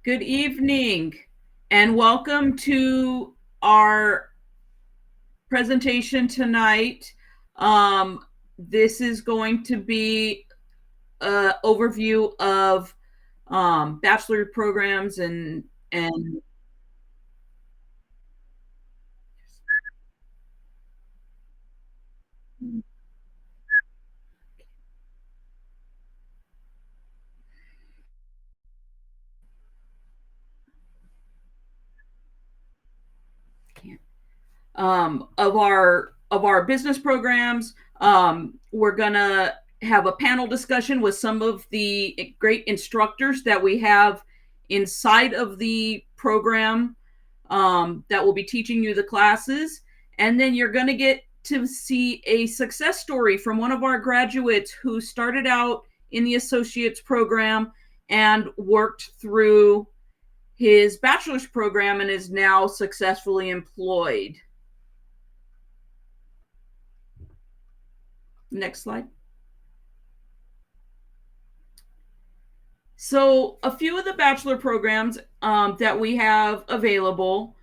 Good evening and welcome to our presentation tonight. This is going to be an overview of bachelor programs and of our business programs. We're gonna have a panel discussion with some of the great instructors that we have inside of the program that will be teaching you the classes, and then you're gonna get to see a success story from one of our graduates who started out in the associate's program and worked through his bachelor's program and is now successfully employed. Next slide. So a few of the bachelor programs that we have available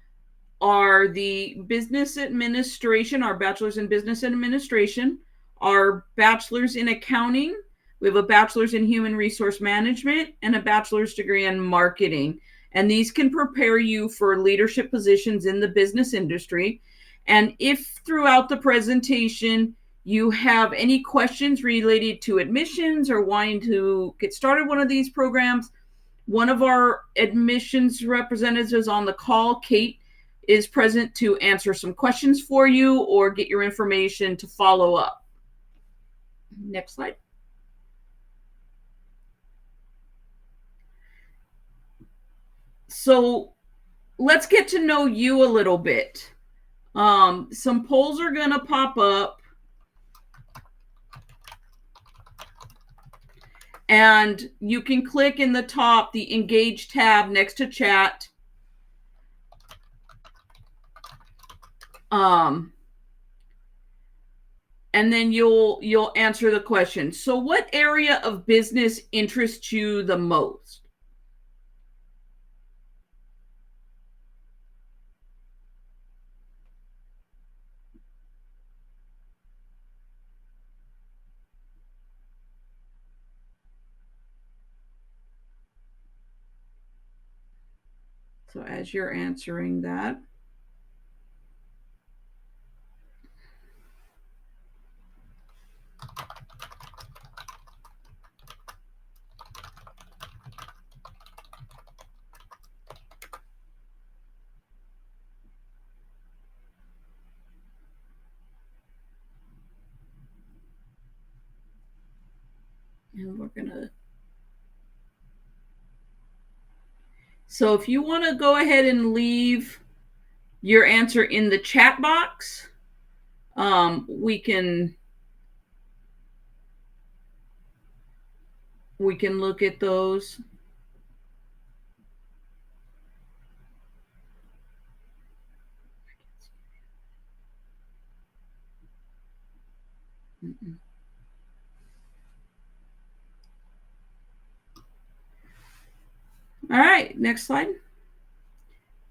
are the business administration, our bachelor's in business administration, our bachelor's in accounting. We have a bachelor's in human resource management and a bachelor's degree in marketing. And these can prepare you for leadership positions in the business industry. And if throughout the presentation you have any questions related to admissions or wanting to get started one of these programs, one of our admissions representatives is on the call. Kate is present to answer some questions for you or get your information to follow up. Next slide. So let's get to know you a little bit. Some polls are going to pop up. And you can click in the top, the Engage tab next to chat. And then you'll answer the question. So what area of business interests you the most? So as you're answering that, and we're gonna. So if you want to go ahead and leave your answer in the chat box, we can look at those. All right, next slide.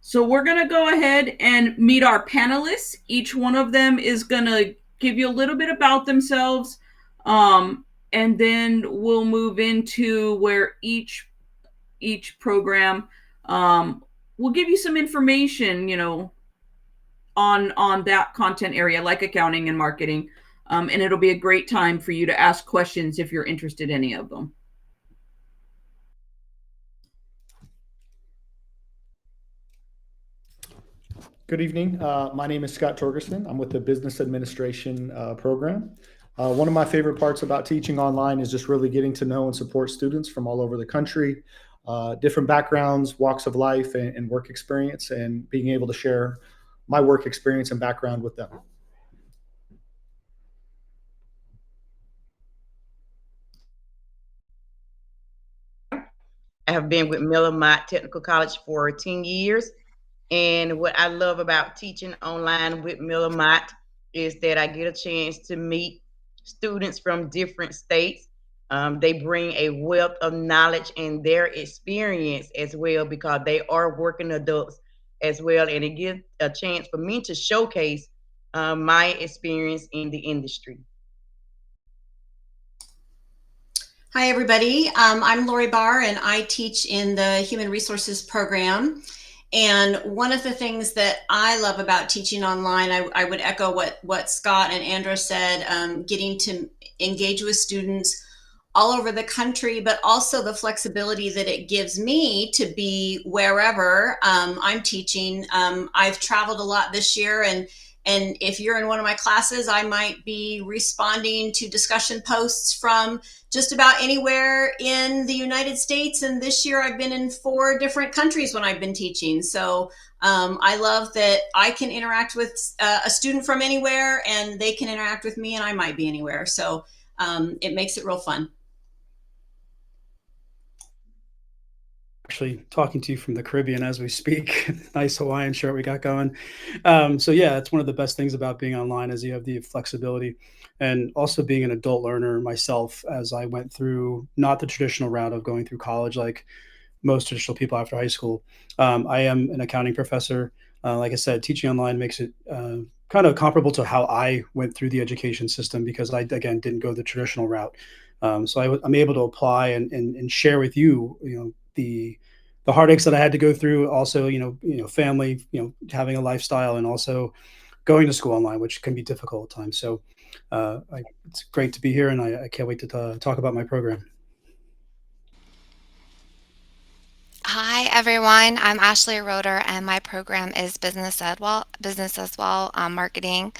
So we're going to go ahead and meet our panelists. Each one of them is going to give you a little bit about themselves, and then we'll move into where each program will give you some information, on that content area, like accounting and marketing, and it'll be a great time for you to ask questions if you're interested in any of them. Good evening. My name is Scott Torgerson. I'm with the Business Administration program. One of my favorite parts about teaching online is just really getting to know and support students from all over the country, different backgrounds, walks of life, and work experience, and being able to share my work experience and background with them. I have been with Miller-Motte Technical College for 10 years. And what I love about teaching online with Miller-Motte is that I get a chance to meet students from different states. They bring a wealth of knowledge and their experience as well, because they are working adults as well, and it gives a chance for me to showcase my experience in the industry. Hi, everybody. I'm Laurie Barr, and I teach in the Human Resources program. And one of the things that I love about teaching online, I would echo what Scott and Arndra said, getting to engage with students all over the country, but also the flexibility that it gives me to be wherever I'm teaching. I've traveled a lot this year, and if you're in one of my classes, I might be responding to discussion posts from just about anywhere in the United States. And this year I've been in 4 different countries when I've been teaching. So I love that I can interact with a student from anywhere, and they can interact with me, and I might be anywhere. So it makes it real fun. Actually talking to you from the Caribbean as we speak. Nice Hawaiian shirt we got going. So yeah, it's one of the best things about being online is you have the flexibility, and also being an adult learner myself, as I went through not the traditional route of going through college like most traditional people after high school. I am an accounting professor. Like I said, teaching online makes it kind of comparable to how I went through the education system, because I, again, didn't go the traditional route. So I'm able to apply and share with you, the heartaches that I had to go through. Also, family, having a lifestyle, and also going to school online, which can be difficult at times. So it's great to be here, and I can't wait to talk about my program. Hi, everyone. I'm Ashlie Roeder, and my program is Business as well, marketing.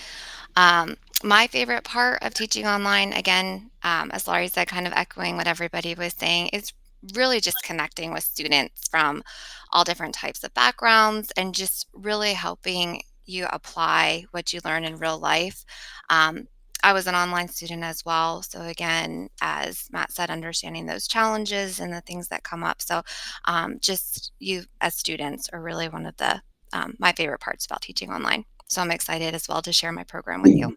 My favorite part of teaching online, again, as Laurie said, kind of echoing what everybody was saying, is really just connecting with students from all different types of backgrounds and just really helping you apply what you learn in real life. Um, I was an online student as well. So, again, as Matt said, understanding those challenges and the things that come up. So, just you as students are really one of the my favorite parts about teaching online. So I'm excited as well to share my program with you.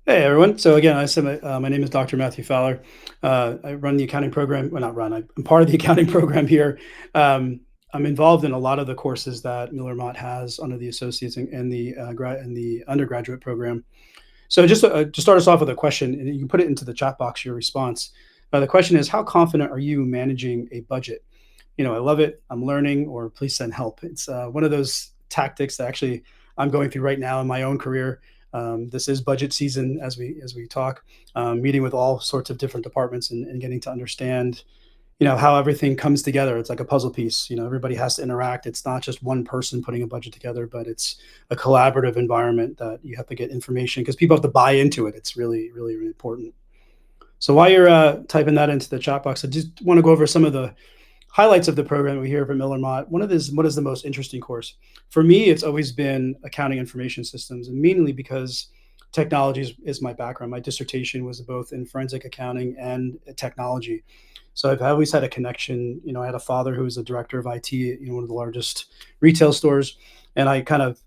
Hey everyone. So again, I said my name is Dr. Matthew Fowler. I run the accounting program. Well, not run. I'm part of the accounting program here. I'm involved in a lot of the courses that Miller-Motte has under the associates and the undergraduate program. So just to start us off with a question, and you can put it into the chat box, your response. The question is, how confident are you managing a budget? I love it, I'm learning, or please send help. It's one of those tactics that actually I'm going through right now in my own career. This is budget season as we talk, meeting with all sorts of different departments and getting to understand, how everything comes together. It's like a puzzle piece. Everybody has to interact. It's not just one person putting a budget together, but it's a collaborative environment that you have to get information, because people have to buy into it. It's really, really, really important. So while you're typing that into the chat box, I just want to go over some of the highlights of the program that we hear from Miller-Motte. What is the most interesting course? For me, it's always been accounting information systems, and mainly because technology is my background. My dissertation was both in forensic accounting and technology. So I've always had a connection. I had a father who was a director of IT at one of the largest retail stores, and I kind of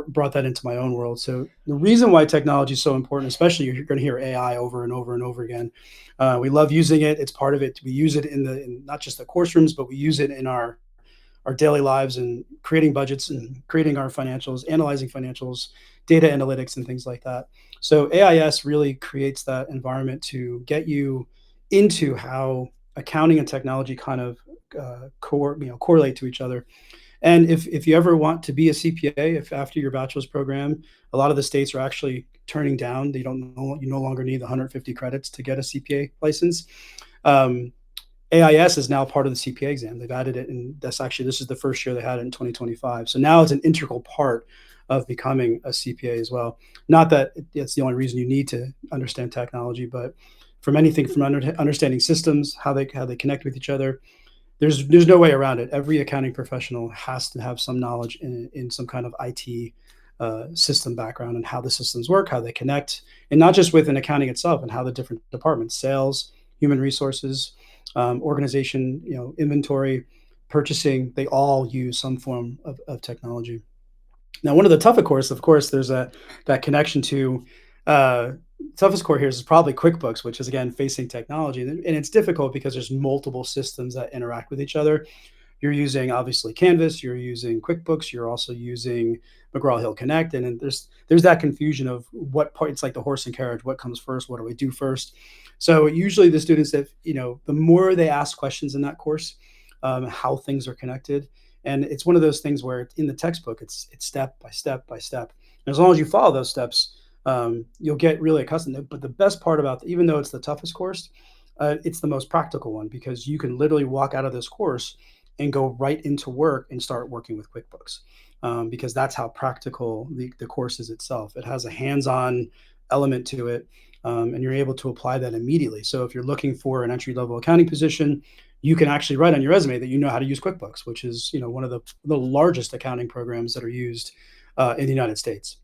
brought that into my own world. So the reason why technology is so important, especially you're going to hear AI over and over and over again. We love using it. It's part of it. We use it in not just the course rooms, but we use it in our daily lives, and creating budgets and creating our financials, analyzing financials, data analytics, and things like that. So AIS really creates that environment to get you into how accounting and technology kind of correlate to each other. And if you ever want to be a CPA, if after your bachelor's program, a lot of the states are actually turning down, you no longer need the 150 credits to get a CPA license. AIS is now part of the CPA exam. They've added it, and this is the first year they had it in 2025. So now it's an integral part of becoming a CPA as well. Not that it's the only reason you need to understand technology, but from anything from understanding systems, how they connect with each other, there's no way around it. Every accounting professional has to have some knowledge in some kind of IT system background, and how the systems work, how they connect, and not just within accounting itself, and how the different departments, sales, human resources, organization, inventory, purchasing, they all use some form of technology. Now, one of the tough, of course, there's that connection to uh, toughest core here is probably QuickBooks, which is again facing technology, and it's difficult because there's multiple systems that interact with each other. You're using obviously Canvas, you're using QuickBooks, you're also using McGraw-Hill Connect, and then there's that confusion of what part. It's like the horse and carriage. What comes first? What do we do first? So usually the students that the more they ask questions in that course, how things are connected, and it's one of those things where in the textbook it's step by step by step. And as long as you follow those steps, you'll get really accustomed to it. But the best part about even though it's the toughest course, it's the most practical one because you can literally walk out of this course and go right into work and start working with QuickBooks, because that's how practical the course is itself. It has a hands-on element to it, and you're able to apply that immediately. So if you're looking for an entry-level accounting position, you can actually write on your resume that you know how to use QuickBooks, which is one of the largest accounting programs that are used in the United States.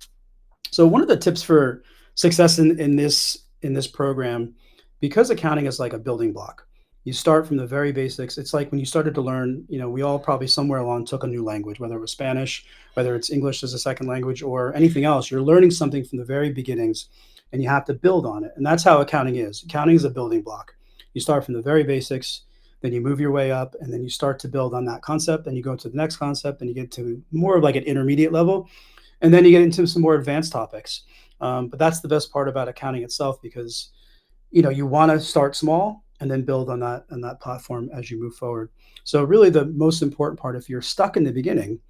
So one of the tips for success in this program, because accounting is like a building block, you start from the very basics. It's like when you started to learn, we all probably somewhere along took a new language, whether it was Spanish, whether it's English as a second language or anything else. You're learning something from the very beginnings and you have to build on it. And that's how accounting is. Accounting is a building block. You start from the very basics, then you move your way up, and then you start to build on that concept, and you go to the next concept, and you get to more of like an intermediate level, and then you get into some more advanced topics. But that's the best part about accounting itself because you want to start small and then build on that platform as you move forward. So really the most important part, if you're stuck in the beginning,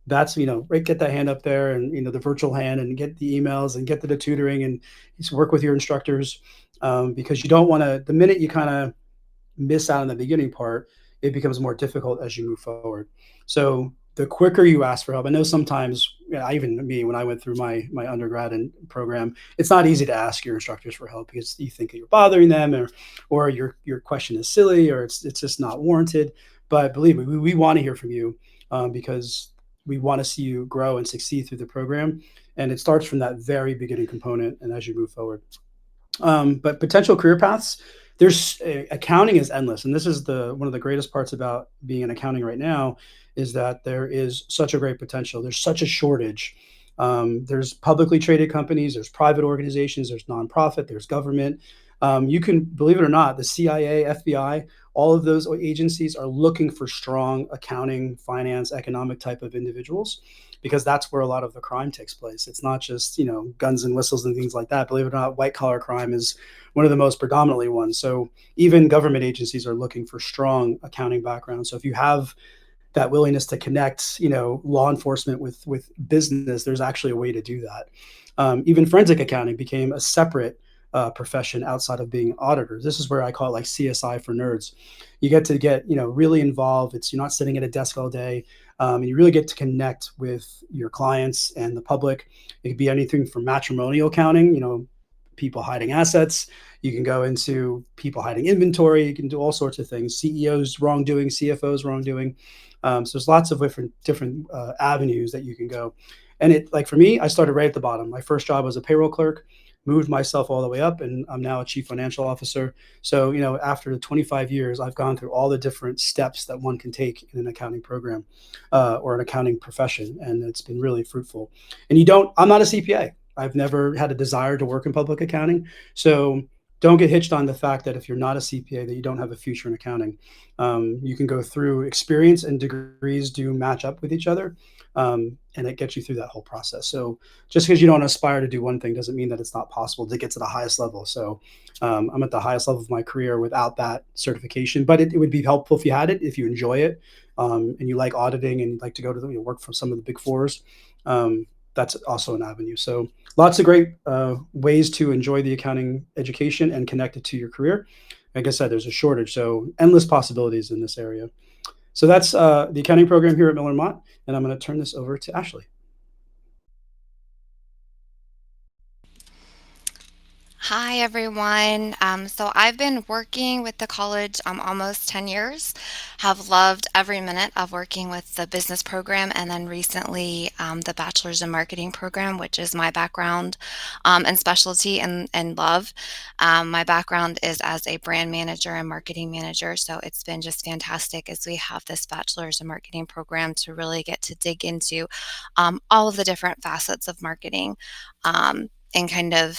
that's right, get that hand up there and the virtual hand and get the emails and get to the tutoring and just work with your instructors, because you don't want to, the minute you kind of miss out on the beginning part, it becomes more difficult as you move forward. So the quicker you ask for help, I know sometimes, even me, when I went through my undergrad and program, it's not easy to ask your instructors for help because you think that you're bothering them, or your question is silly, or it's just not warranted. But believe me, we want to hear from you, because we want to see you grow and succeed through the program. And it starts from that very beginning component, and as you move forward. But potential career paths, there's accounting is endless, and this is one of the greatest parts about being in accounting right now is that there is such a great potential. There's such a shortage. There's publicly traded companies, there's private organizations, there's nonprofit, there's government. You can believe it or not, the CIA, FBI, all of those agencies are looking for strong accounting, finance, economic type of individuals, because that's where a lot of the crime takes place. It's not just, guns and whistles and things like that. Believe it or not, white collar crime is one of the most predominantly ones. So even government agencies are looking for strong accounting backgrounds. So if you have that willingness to connect, law enforcement with business, there's actually a way to do that. Even forensic accounting became a separate profession outside of being auditors. This is where I call it like CSI for nerds. You get to get, really involved. You're not sitting at a desk all day. And you really get to connect with your clients and the public. It could be anything from matrimonial accounting, people hiding assets. You can go into people hiding inventory. You can do all sorts of things. CEOs wrongdoing, CFOs wrongdoing. So there's lots of different avenues that you can go. And like for me, I started right at the bottom. My first job was a payroll clerk, moved myself all the way up, and I'm now a chief financial officer. So, after the 25 years, I've gone through all the different steps that one can take in an accounting program, or an accounting profession. And it's been really fruitful. And I'm not a CPA. I've never had a desire to work in public accounting. So don't get hitched on the fact that if you're not a CPA, that you don't have a future in accounting. You can go through experience, and degrees do match up with each other. And it gets you through that whole process. So just because you don't aspire to do one thing doesn't mean that it's not possible to get to the highest level. So I'm at the highest level of my career without that certification, but it would be helpful if you had it, if you enjoy it, and you like auditing and like to go to work for some of the big fours. That's also an avenue. So lots of great ways to enjoy the accounting education and connect it to your career. Like I said, there's a shortage, so endless possibilities in this area. So that's the accounting program here at Miller-Motte, and I'm going to turn this over to Ashlie. Hi, everyone. So I've been working with the college almost 10 years, have loved every minute of working with the business program, and then recently the Bachelor's in Marketing program, which is my background and specialty and love. My background is as a brand manager and marketing manager, so it's been just fantastic as we have this Bachelor's in Marketing program to really get to dig into all of the different facets of marketing. and kind of,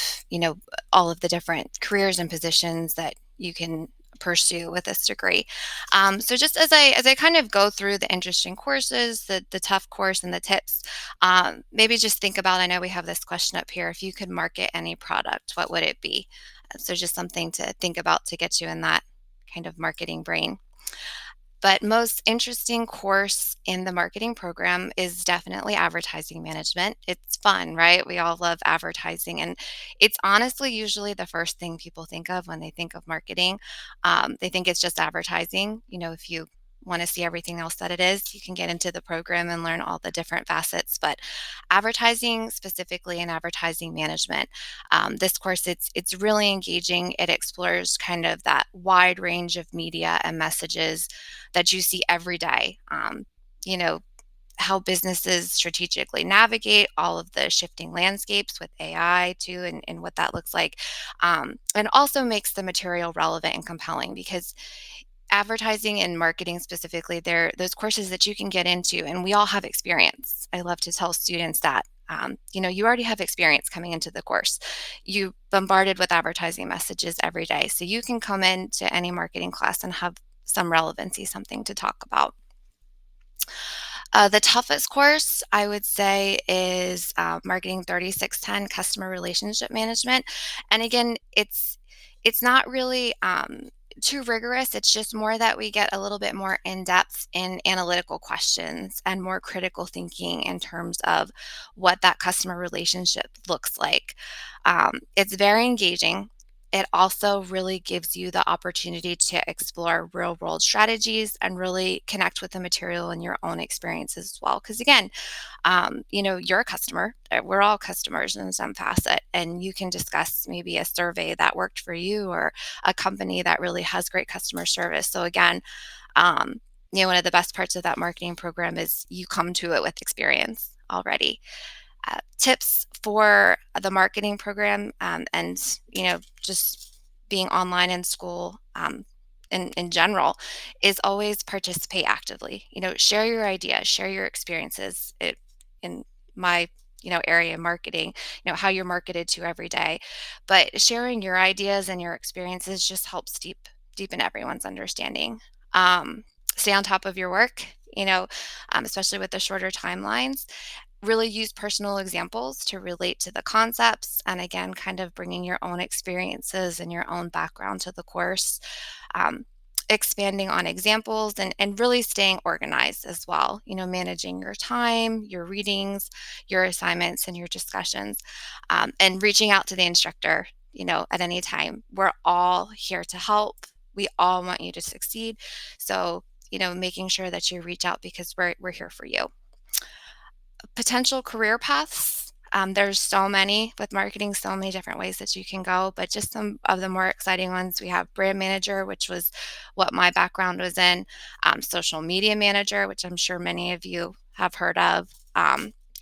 all of the different careers and positions that you can pursue with this degree. So just as I kind of go through the interesting courses, the tough course, and the tips, maybe just think about, I know we have this question up here, if you could market any product, what would it be? So just something to think about to get you in that kind of marketing brain. But most interesting course in the marketing program is definitely advertising management. It's fun, right? We all love advertising, and it's honestly usually the first thing people think of when they think of marketing. They think it's just advertising. If you want to see everything else that it is, you can get into the program and learn all the different facets. But advertising specifically and advertising management, this course, it's really engaging. It explores kind of that wide range of media and messages that you see every day. You know, how businesses strategically navigate all of the shifting landscapes with AI too, and what that looks like. And also makes the material relevant and compelling, because advertising and marketing specifically, they're those courses that you can get into, and we all have experience. I love to tell students that. You already have experience coming into the course. You bombarded with advertising messages every day. So you can come into any marketing class and have some relevancy, something to talk about. The toughest course I would say is Marketing 3610, Customer Relationship Management. And again, it's not really too rigorous. It's just more that we get a little bit more in depth in analytical questions and more critical thinking in terms of what that customer relationship looks like. It's very engaging. It also really gives you the opportunity to explore real world strategies and really connect with the material and your own experiences as well. Because again, you're a customer. We're all customers in some facet, and you can discuss maybe a survey that worked for you, or a company that really has great customer service. So again, one of the best parts of that marketing program is you come to it with experience already. Tips for the marketing program, and just being online in school, in general, is always participate actively. Share your ideas, share your experiences. In my area of marketing, how you're marketed to every day, but sharing your ideas and your experiences just helps deepen everyone's understanding. Stay on top of your work, especially with the shorter timelines. Really use personal examples to relate to the concepts, and again, kind of bringing your own experiences and your own background to the course. um, Expanding on examples, and really staying organized as well, managing your time, your readings, your assignments, and your discussions, and reaching out to the instructor at any time. We're all here to help. We all want you to succeed. So making sure that you reach out, because we're here for you. Potential career paths. There's so many with marketing, so many different ways that you can go, but just some of the more exciting ones. We have brand manager, which was what my background was in, social media manager, which I'm sure many of you have heard of,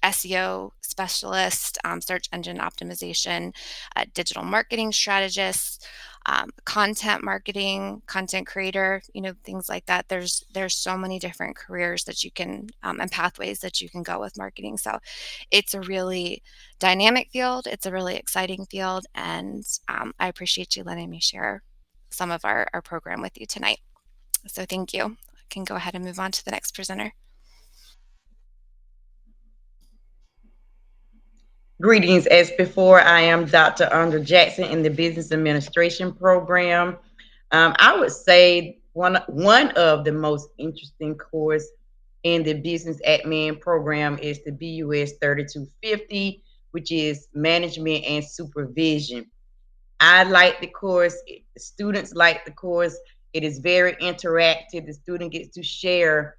SEO specialist, search engine optimization, digital marketing strategist, content marketing, content creator, things like that. There's so many different careers that you can, and pathways that you can go with marketing. So it's a really dynamic field. It's a really exciting field. And I appreciate you letting me share some of our program with you tonight. So thank you. I can go ahead and move on to the next presenter. Greetings. As before, I am Dr. Arndra Jackson in the Business Administration program. I would say one of the most interesting course in the Business Admin program is the BUS 3250, which is Management and Supervision. I like the course. The students like the course. It is very interactive. The student gets to share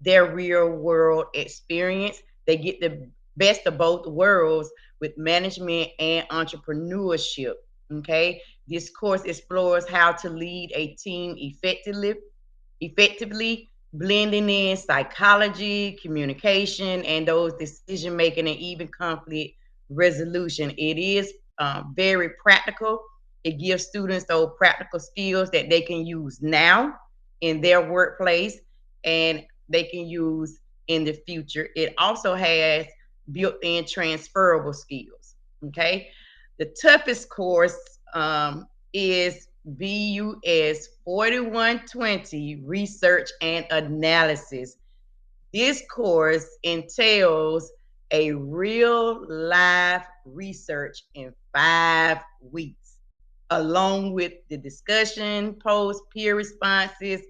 their real world experience. They get the best of both worlds with management and entrepreneurship. Okay. This course explores how to lead a team effectively, blending in psychology, communication, and those decision making, and even conflict resolution. It is very practical. It gives students those practical skills that they can use now in their workplace, and they can use in the future. It also has built-in transferable skills. Okay. The toughest course is BUS 4120 Research and Analysis. This course entails a real live research in 5 weeks, along with the discussion, post, peer responses,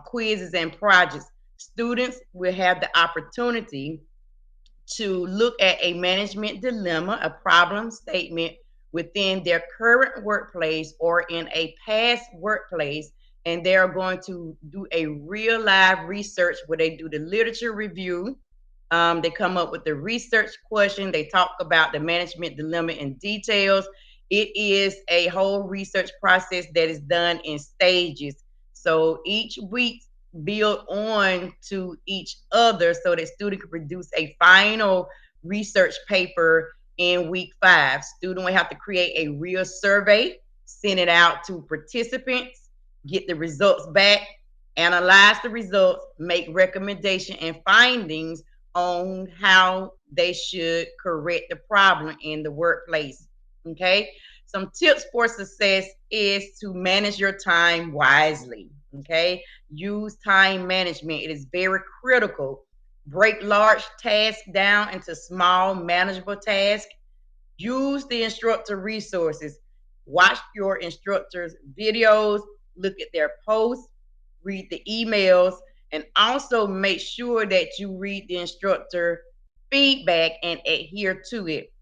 quizzes, and projects. Students will have the opportunity to look at a management dilemma, a problem statement within their current workplace or in a past workplace. And they are going to do a real live research where they do the literature review. They come up with the research question. They talk about the management dilemma in details. It is a whole research process that is done in stages. So each week build on to each other so that student can produce a final research paper in week 5. Student will have to create a real survey, send it out to participants, get the results back, analyze the results, make recommendation and findings on how they should correct the problem in the workplace. Okay. Some tips for success is to manage your time wisely. Okay. Use time management. It is very critical. Break large tasks down into small, manageable tasks. Use the instructor resources. Watch your instructors' videos, look at their posts, read the emails, and also make sure that you read the instructor feedback and adhere to it.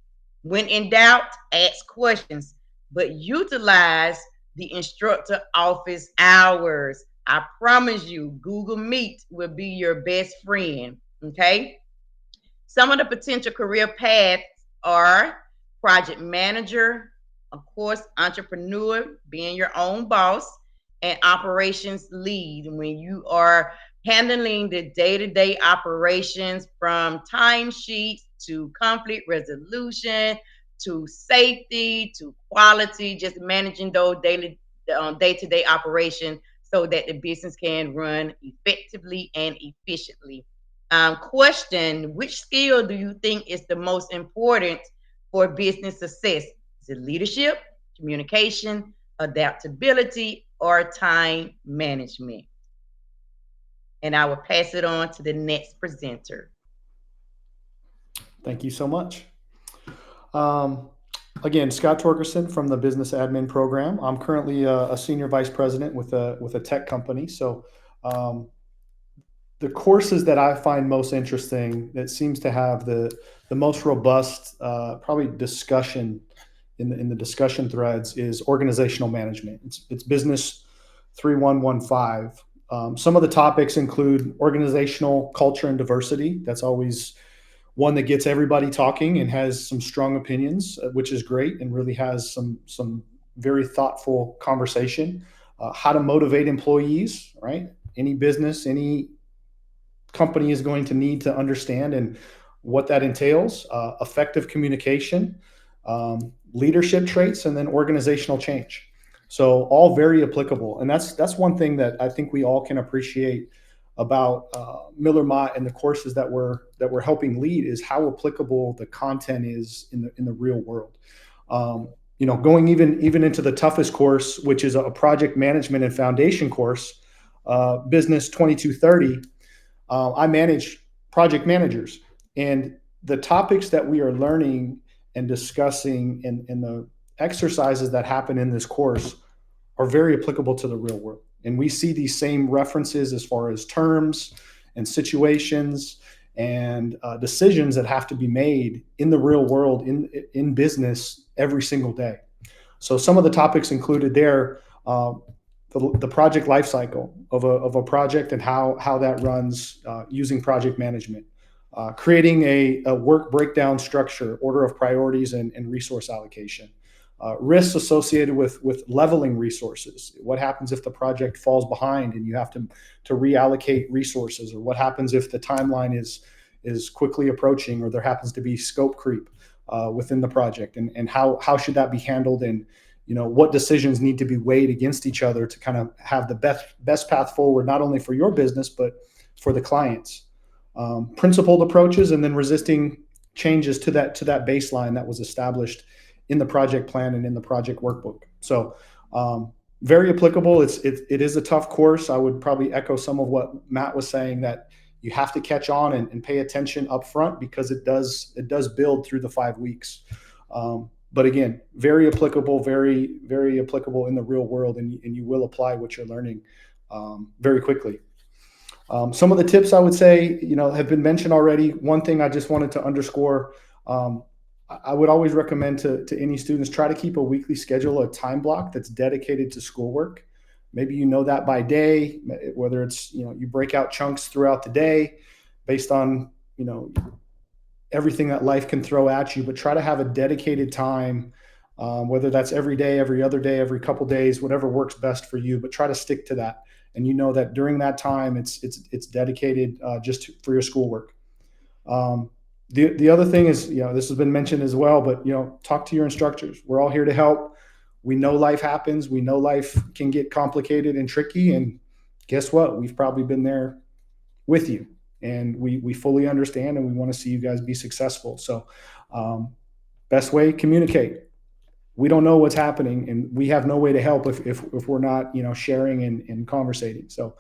When in doubt, ask questions, but utilize the instructor office hours. I promise you, Google Meet will be your best friend. Okay. Some of the potential career paths are project manager, of course, entrepreneur, being your own boss, and operations lead. When you are handling the day-to-day operations from timesheets to conflict resolution to safety to quality, just managing those day-to-day operations so that the business can run effectively and efficiently. Question: which skill do you think is the most important for business success? Is it leadership, communication, adaptability, or time management? And I will pass it on to the next presenter. Thank you so much. Again, Scott Torgerson from the Business Admin Program. I'm currently a senior vice president with a tech company. So the courses that I find most interesting, that seems to have the most robust probably discussion in the discussion threads, is organizational management. It's Business 3115. Some of the topics include organizational culture and diversity. That's always one that gets everybody talking and has some strong opinions, which is great, and really has some very thoughtful conversation. How to motivate employees, right? Any business, any company is going to need to understand and what that entails. Effective communication, leadership traits, and then organizational change. So all very applicable. And that's one thing that I think we all can appreciate about Miller-Motte and the courses that we're helping lead, is how applicable the content is in the real world. Going even into the toughest course, which is a project management and foundation course, Business 2230. I manage project managers, and the topics that we are learning and discussing and the exercises that happen in this course are very applicable to the real world. And we see these same references as far as terms and situations and decisions that have to be made in the real world, in business every single day. So some of the topics included there, the project lifecycle of a project and how that runs using project management, creating a work breakdown structure, order of priorities, and resource allocation. Risks associated with leveling resources. What happens if the project falls behind and you have to reallocate resources, or what happens if the timeline is quickly approaching, or there happens to be scope creep within the project, and how should that be handled, and what decisions need to be weighed against each other to kind of have the best path forward, not only for your business but for the clients. Principled approaches, and then resisting changes to that baseline that was established in the project plan and in the project workbook. So very applicable. It is a tough course. I would probably echo some of what Matt was saying, that you have to catch on and pay attention up front, because it does build through the 5 weeks. But again, very applicable, very, very applicable in the real world, and you will apply what you're learning very quickly. Some of the tips I would say, have been mentioned already. One thing I just wanted to underscore, I would always recommend to any students, try to keep a weekly schedule, a time block that's dedicated to schoolwork. Maybe that by day, whether it's, you break out chunks throughout the day based on, everything that life can throw at you, but try to have a dedicated time, whether that's every day, every other day, every couple days, whatever works best for you, but try to stick to that. And that during that time, it's dedicated just for your schoolwork. The other thing is, this has been mentioned as well, but, talk to your instructors. We're all here to help. We know life happens. We know life can get complicated and tricky. And guess what? We've probably been there with you, and we fully understand, and we want to see you guys be successful. So best way, communicate. We don't know what's happening, and we have no way to help if we're not, sharing and conversating. So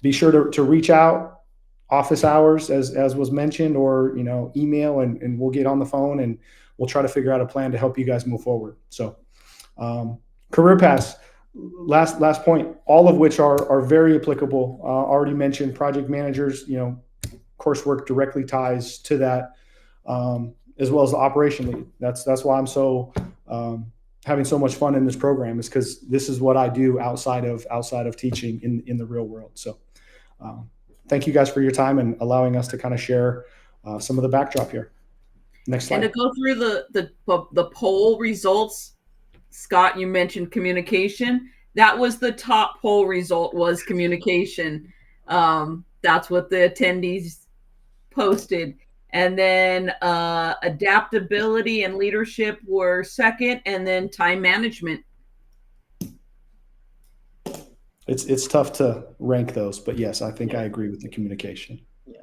be sure to reach out, office hours, as was mentioned, or, email, and we'll get on the phone and we'll try to figure out a plan to help you guys move forward. So career paths, last point, all of which are very applicable. Already mentioned project managers, coursework directly ties to that, as well as the operation lead. That's why I'm so having so much fun in this program, is because this is what I do outside of teaching in the real world. So thank you guys for your time and allowing us to kind of share some of the backdrop here. Next slide. And to go through the poll results, Scott, you mentioned communication. That was the top poll result, was communication. That's what the attendees posted. And then adaptability and leadership were second, and then time management. It's tough to rank those, but yes, I think I agree with the communication. Yeah.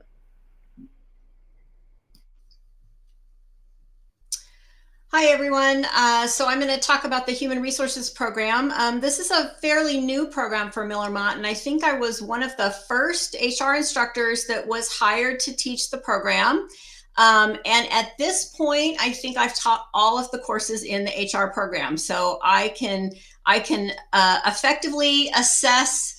Hi, everyone. So I'm going to talk about the Human Resources Program. This is a fairly new program for Miller-Motte, and I think I was one of the first HR instructors that was hired to teach the program. And at this point, I think I've taught all of the courses in the HR program. So I can effectively assess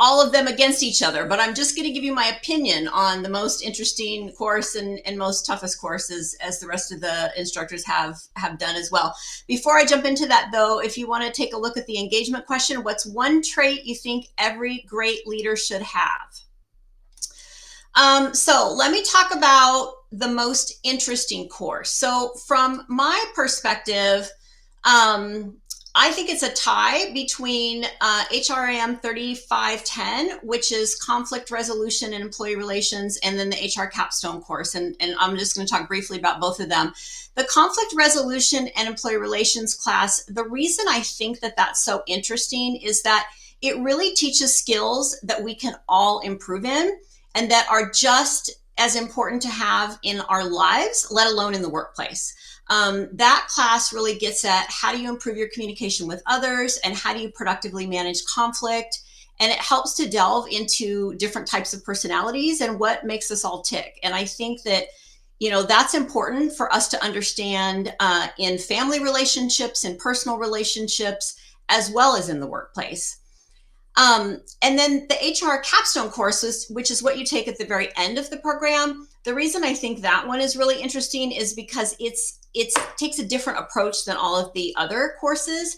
all of them against each other, but I'm just going to give you my opinion on the most interesting course and most toughest courses, as the rest of the instructors have done as well. Before I jump into that, though, if you want to take a look at the engagement question, what's one trait you think every great leader should have? So let me talk about the most interesting course. So from my perspective, I think it's a tie between HRM 3510, which is conflict resolution and employee relations, and then the HR capstone course. And I'm just going to talk briefly about both of them. The conflict resolution and employee relations class, the reason I think that that's so interesting is that it really teaches skills that we can all improve in, and that are just as important to have in our lives, let alone in the workplace. That class really gets at how do you improve your communication with others, and how do you productively manage conflict. And it helps to delve into different types of personalities and what makes us all tick. And I think that, that's important for us to understand in family relationships and personal relationships, as well as in the workplace. And then the HR capstone courses, which is what you take at the very end of the program. The reason I think that one is really interesting is because it takes a different approach than all of the other courses.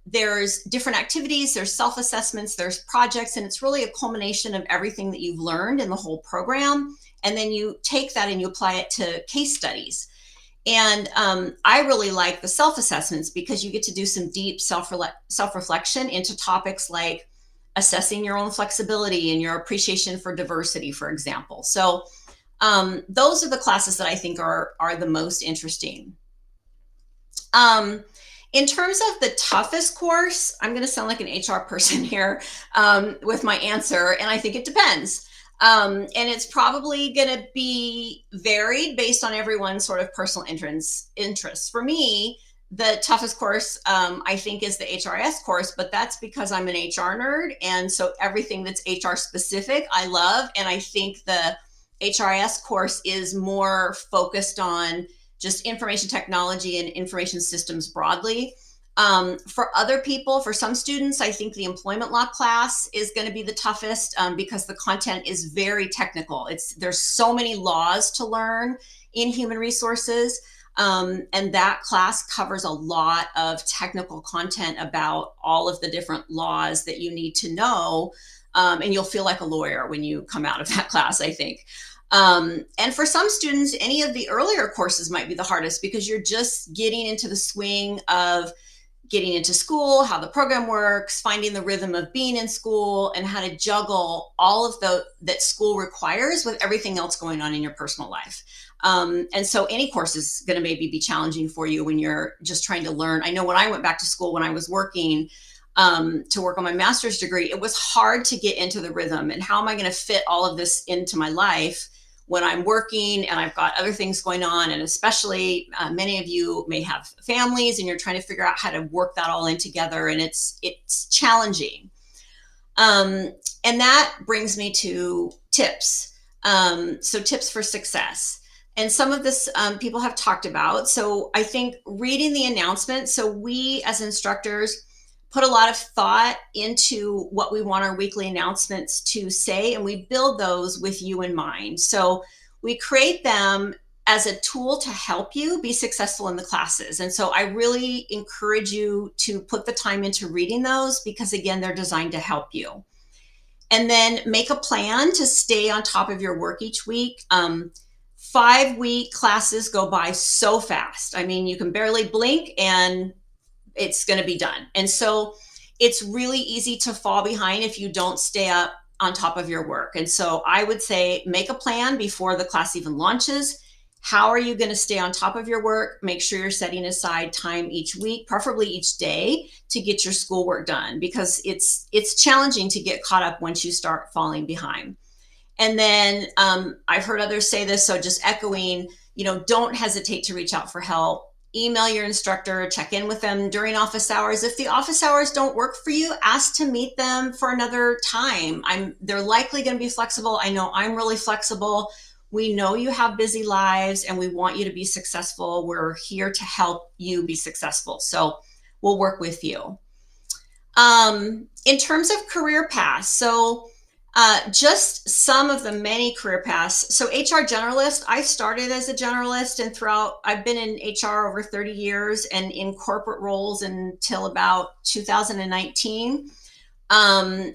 There's different activities, there's self-assessments, there's projects, and it's really a culmination of everything that you've learned in the whole program. And then you take that and you apply it to case studies. And I really like the self-assessments because you get to do some deep self-reflection into topics like assessing your own flexibility and your appreciation for diversity, for example. So those are the classes that I think are the most interesting. In terms of the toughest course, I'm going to sound like an HR person here with my answer, and I think it depends. And it's probably going to be varied based on everyone's sort of personal interests. For me, the toughest course, I think, is the HRS course, but that's because I'm an HR nerd. And so everything that's HR specific, I love. And I think the HRS course is more focused on just information technology and information systems broadly. For other people, for some students, I think the employment law class is going to be the toughest because the content is very technical. There's so many laws to learn in human resources. And that class covers a lot of technical content about all of the different laws that you need to know. And you'll feel like a lawyer when you come out of that class, I think. And for some students, any of the earlier courses might be the hardest because you're just getting into the swing of getting into school, how the program works, finding the rhythm of being in school, and how to juggle all of that school requires with everything else going on in your personal life. And so any course is going to maybe be challenging for you when you're just trying to learn. I know when I went back to school, when I was working to work on my master's degree, it was hard to get into the rhythm. And how am I going to fit all of this into my life when I'm working and I've got other things going on? And especially many of you may have families and you're trying to figure out how to work that all in together. And it's challenging. And that brings me to tips. So tips for success. And some of this people have talked about. So I think reading the announcement. So we as instructors put a lot of thought into what we want our weekly announcements to say, and we build those with you in mind. So we create them as a tool to help you be successful in the classes. And so I really encourage you to put the time into reading those because, again, they're designed to help you. And then make a plan to stay on top of your work each week. 5-week classes go by so fast. I mean, you can barely blink and it's going to be done. And so it's really easy to fall behind if you don't stay up on top of your work. And so I would say make a plan before the class even launches. How are you going to stay on top of your work? Make sure you're setting aside time each week, preferably each day, to get your schoolwork done because it's challenging to get caught up once you start falling behind. And then I've heard others say this, so just echoing, don't hesitate to reach out for help. Email your instructor, check in with them during office hours. If the office hours don't work for you, ask to meet them for another time. They're likely going to be flexible. I know I'm really flexible. We know you have busy lives and we want you to be successful. We're here to help you be successful. So we'll work with you. In terms of career paths, so just some of the many career paths. So HR generalist, I started as a generalist and I've been in HR over 30 years and in corporate roles until about 2019. And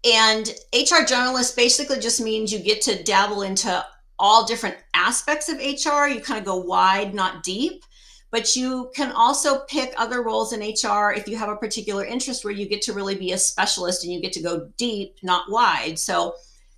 HR generalist basically just means you get to dabble into all different aspects of HR. You kind of go wide, not deep. But you can also pick other roles in HR if you have a particular interest where you get to really be a specialist and you get to go deep, not wide. So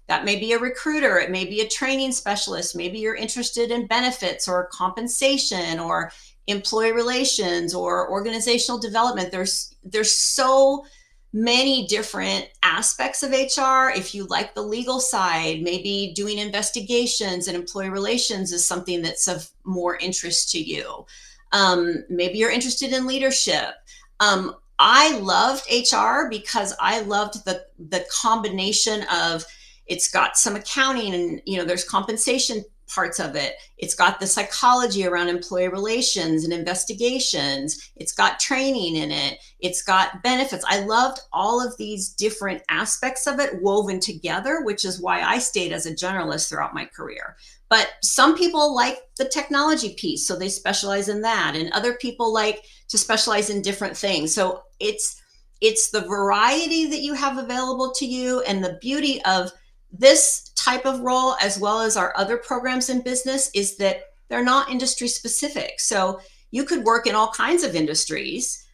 that may be a recruiter, it may be a training specialist, maybe you're interested in benefits or compensation or employee relations or organizational development. There's so many different aspects of HR. If you like the legal side, maybe doing investigations and employee relations is something that's of more interest to you. Maybe you're interested in leadership. I loved HR because I loved the combination of it's got some accounting and, there's compensation parts of it. It's got the psychology around employee relations and investigations. It's got training in it. It's got benefits. I loved all of these different aspects of it woven together, which is why I stayed as a generalist throughout my career. But some people like the technology piece, so they specialize in that. And other people like to specialize in different things. So it's the variety that you have available to you, and the beauty of this type of role, as well as our other programs in business, is that they're not industry specific. So you could work in all kinds of industries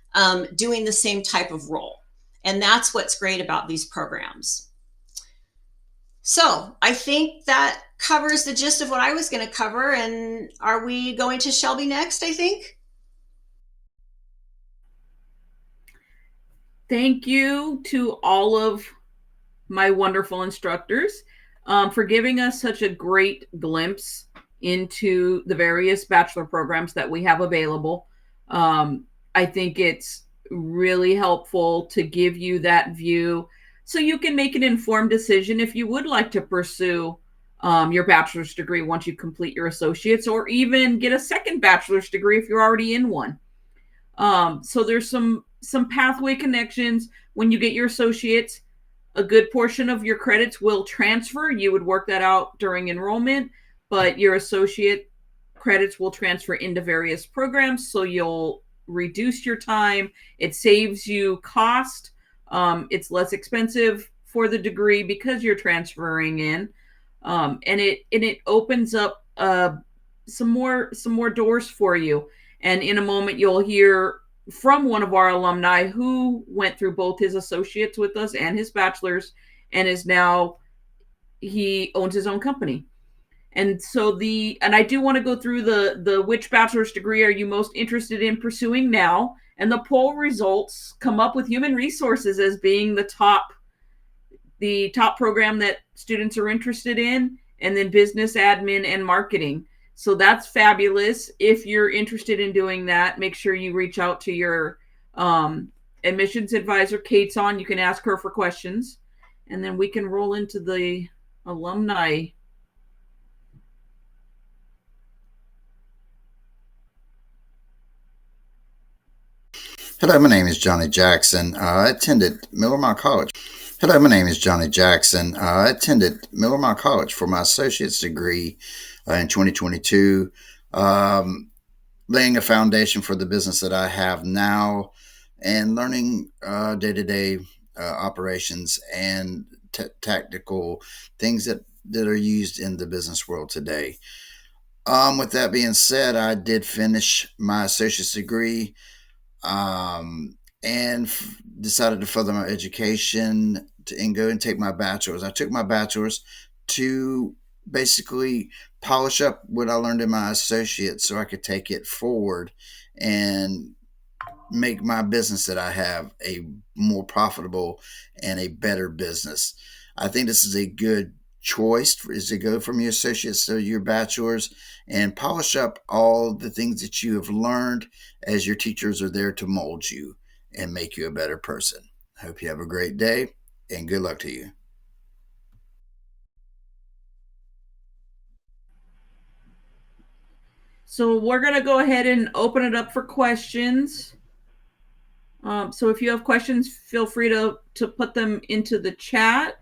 doing the same type of role. And that's what's great about these programs. So I think that covers the gist of what I was going to cover. And are we going to Shelby next, I think? Thank you to all of my wonderful instructors. for giving us such a great glimpse into the various bachelor programs that we have available. I think it's really helpful to give you that view so you can make an informed decision if you would like to pursue your bachelor's degree once you complete your associates, or even get a second bachelor's degree if you're already in one. So there's some pathway connections. When you get your associates, a good portion of your credits will transfer. You would work that out during enrollment, but your associate credits will transfer into various programs, so you'll reduce your time. It saves you cost. It's less expensive for the degree because you're transferring in, and it opens up some more doors for you. And in a moment, you'll hear from one of our alumni who went through both his associates with us and his bachelor's, and is now, he owns his own company. And so and I do want to go through the which bachelor's degree are you most interested in pursuing now? And the poll results come up with human resources as being the top program that students are interested in, and then business, admin, and marketing. So that's fabulous. If you're interested in doing that, make sure you reach out to your admissions advisor. Kate's on. You can ask her for questions. And then we can roll into the alumni. Hello, my name is Johnny Jackson. I attended Miller-Motte College. Hello, my name is Johnny Jackson. I attended Miller-Motte College for my associate's degree in 2022, laying a foundation for the business that I have now, and learning day-to-day operations and tactical things that are used in the business world today. With that being said, I did finish my associate's degree, and decided to further my education and go and take my bachelor's. I took my bachelor's to basically polish up what I learned in my associates so I could take it forward and make my business that I have a more profitable and a better business. I think this is a good choice is to go from your associates to your bachelor's and polish up all the things that you have learned, as your teachers are there to mold you and make you a better person. I hope you have a great day, and good luck to you. So we're going to go ahead and open it up for questions. So if you have questions, feel free to put them into the chat.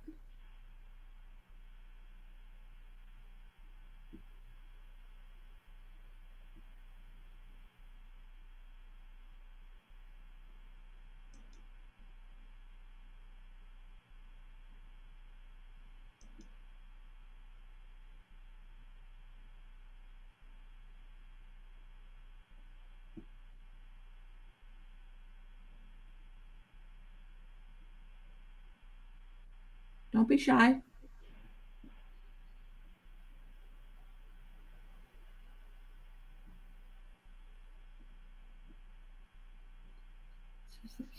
Don't be shy.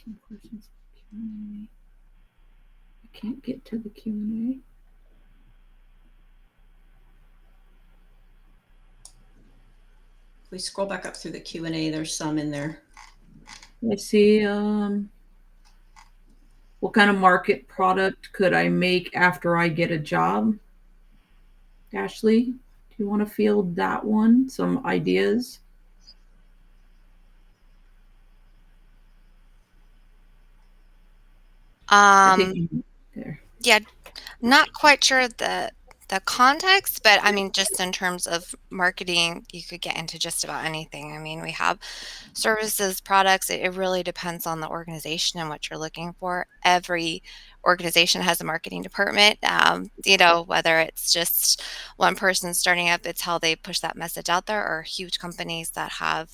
Some questions. Q&A. I can't get to the Q&A. If we scroll back up through the Q&A, there's some in there. Let's see. What kind of market product could I make after I get a job? Ashlie, do you want to field that one? Some ideas? There. Yeah, not quite sure the context, but I mean, just in terms of marketing, you could get into just about anything. I mean, we have services, products. It really depends on the organization and what you're looking for. Every organization has a marketing department. Whether it's just one person starting up, it's how they push that message out there, or huge companies that have,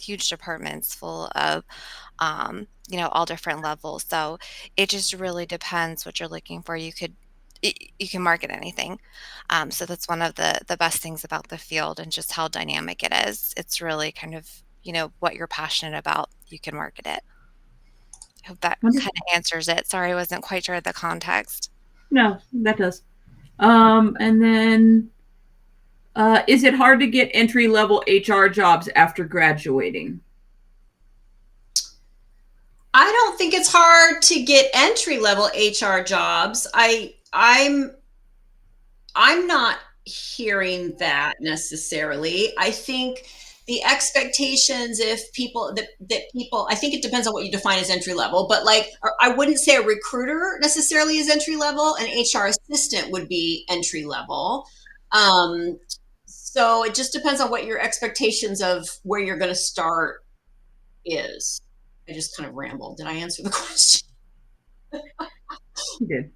huge departments full of, all different levels. So it just really depends what you're looking for. You can market anything. So that's one of the best things about the field, and just how dynamic it is. It's really kind of, what you're passionate about, you can market it. I hope that kind of answers it. Sorry, I wasn't quite sure of the context. No, that does. And then, is it hard to get entry-level HR jobs after graduating? I don't think it's hard to get entry-level HR jobs. I'm not hearing that necessarily. I think the expectations, if people that people, I think it depends on what you define as entry level, but like, I wouldn't say a recruiter necessarily is entry level. An HR assistant would be entry level. So it just depends on what your expectations of where you're going to start is. I just kind of rambled. Did I answer the question? You did.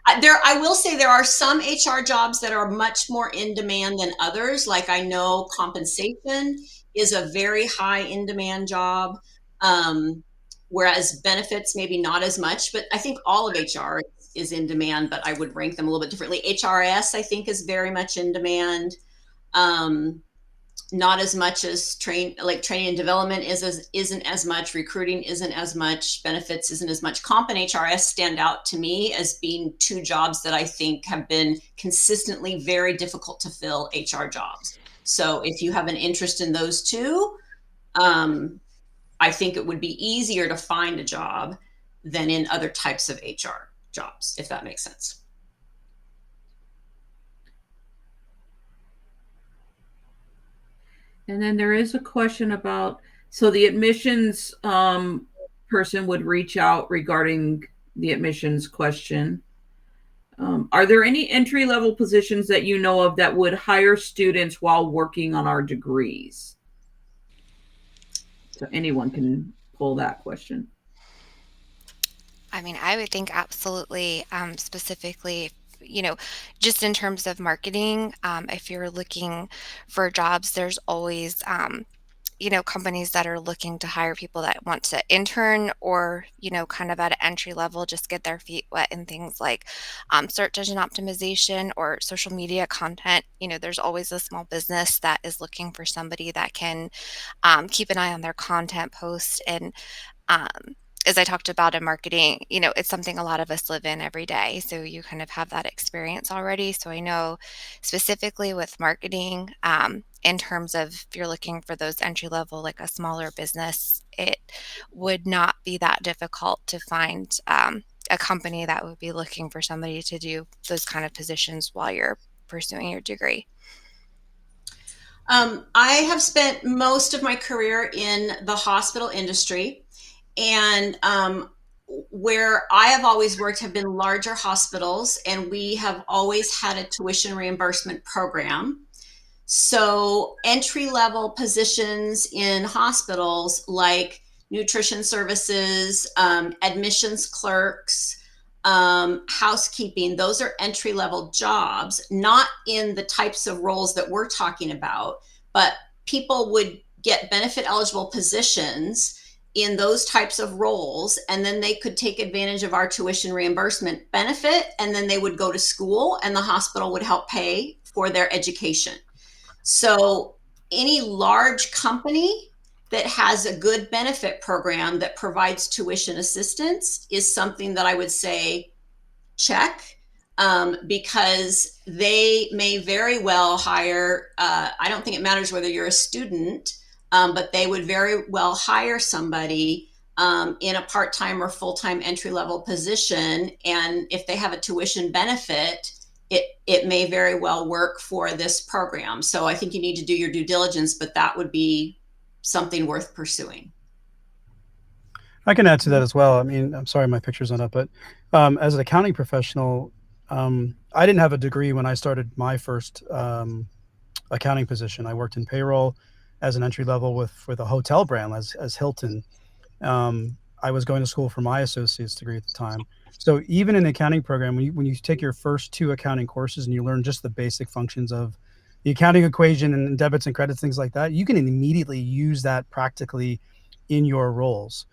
I will say there are some HR jobs that are much more in demand than others. Like I know compensation is a very high in demand job, whereas benefits maybe not as much. But I think all of HR is in demand, but I would rank them a little bit differently. HRS I think is very much in demand. Not as much as training and development isn't as much, recruiting isn't as much, benefits isn't as much. Comp and HRS stand out to me as being two jobs that I think have been consistently very difficult to fill HR jobs. So if you have an interest in those two, I think it would be easier to find a job than in other types of HR jobs, if that makes sense. And then there is a question about, so the admissions person would reach out regarding the admissions question. Are there any entry-level positions that you know of that would hire students while working on our degrees? So anyone can pull that question. I mean, I would think absolutely, specifically, just in terms of marketing, if you're looking for jobs, there's always, companies that are looking to hire people that want to intern or, kind of at an entry level, just get their feet wet in things like search engine optimization or social media content. There's always a small business that is looking for somebody that can keep an eye on their content posts. And as I talked about in marketing, it's something a lot of us live in every day. So you kind of have that experience already. So I know specifically with marketing, in terms of if you're looking for those entry level, like a smaller business, it would not be that difficult to find a company that would be looking for somebody to do those kind of positions while you're pursuing your degree. I have spent most of my career in the hospital industry. And where I have always worked have been larger hospitals, and we have always had a tuition reimbursement program. So entry-level positions in hospitals like nutrition services, admissions clerks, housekeeping, those are entry-level jobs, not in the types of roles that we're talking about, but people would get benefit eligible positions in those types of roles, and then they could take advantage of our tuition reimbursement benefit, and then they would go to school and the hospital would help pay for their education. So any large company that has a good benefit program that provides tuition assistance is something that I would say check, because they may very well hire, I don't think it matters whether you're a student, but they would very well hire somebody in a part-time or full-time entry-level position. And if they have a tuition benefit, it may very well work for this program. So I think you need to do your due diligence, but that would be something worth pursuing. I can add to that as well. I mean, I'm sorry, my picture's not up, but as an accounting professional, I didn't have a degree when I started my first accounting position. I worked in payroll as an entry level with a hotel brand as Hilton. I was going to school for my associate's degree at the time. So even in the accounting program, when you take your first two accounting courses and you learn just the basic functions of the accounting equation and debits and credits, things like that, you can immediately use that practically in your roles.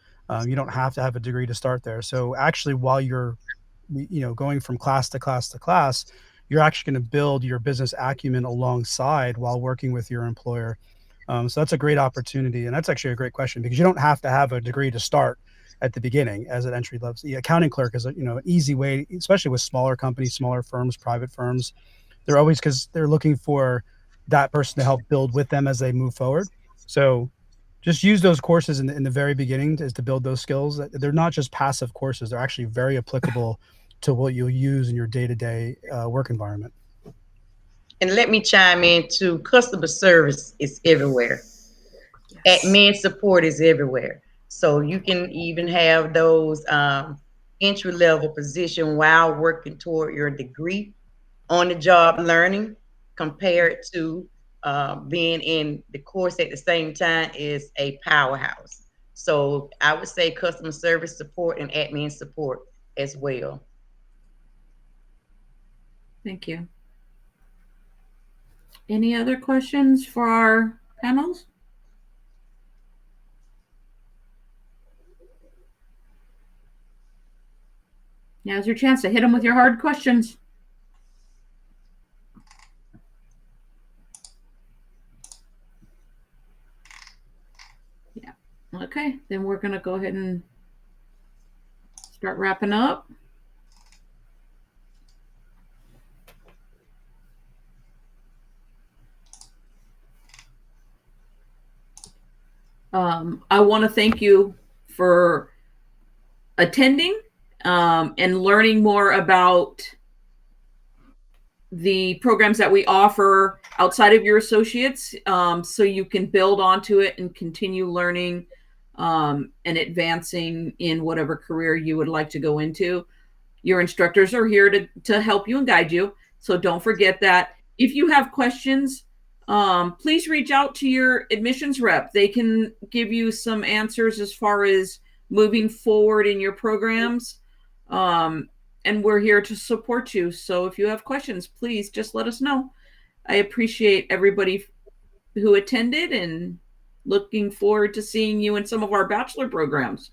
You don't have to have a degree to start there. So actually, while you're going from class to class to class, you're actually going to build your business acumen alongside while working with your employer. So that's a great opportunity. And that's actually a great question, because you don't have to have a degree to start. at the beginning as an entry level. The accounting clerk is an easy way, especially with smaller companies, smaller firms, private firms. They're always, because they're looking for that person to help build with them as they move forward. So just use those courses in the very beginning to build those skills. They're not just passive courses. They're actually very applicable to what you'll use in your day-to-day work environment. And let me chime in too. Customer service is everywhere. Yes. Admin support is everywhere. So you can even have those entry-level position while working toward your degree, on-the-job learning, compared to being in the course at the same time is a powerhouse. So I would say customer service support and admin support as well. Thank you. Any other questions for our panels? Now's your chance to hit them with your hard questions. Yeah. Okay, then we're going to go ahead and start wrapping up. I want to thank you for attending and learning more about the programs that we offer outside of your associates, so you can build onto it and continue learning and advancing in whatever career you would like to go into. Your instructors are here to help you and guide you. So don't forget that. If you have questions, please reach out to your admissions rep. They can give you some answers as far as moving forward in your programs. And we're here to support you. So if you have questions, please just let us know. I appreciate everybody who attended and looking forward to seeing you in some of our bachelor programs.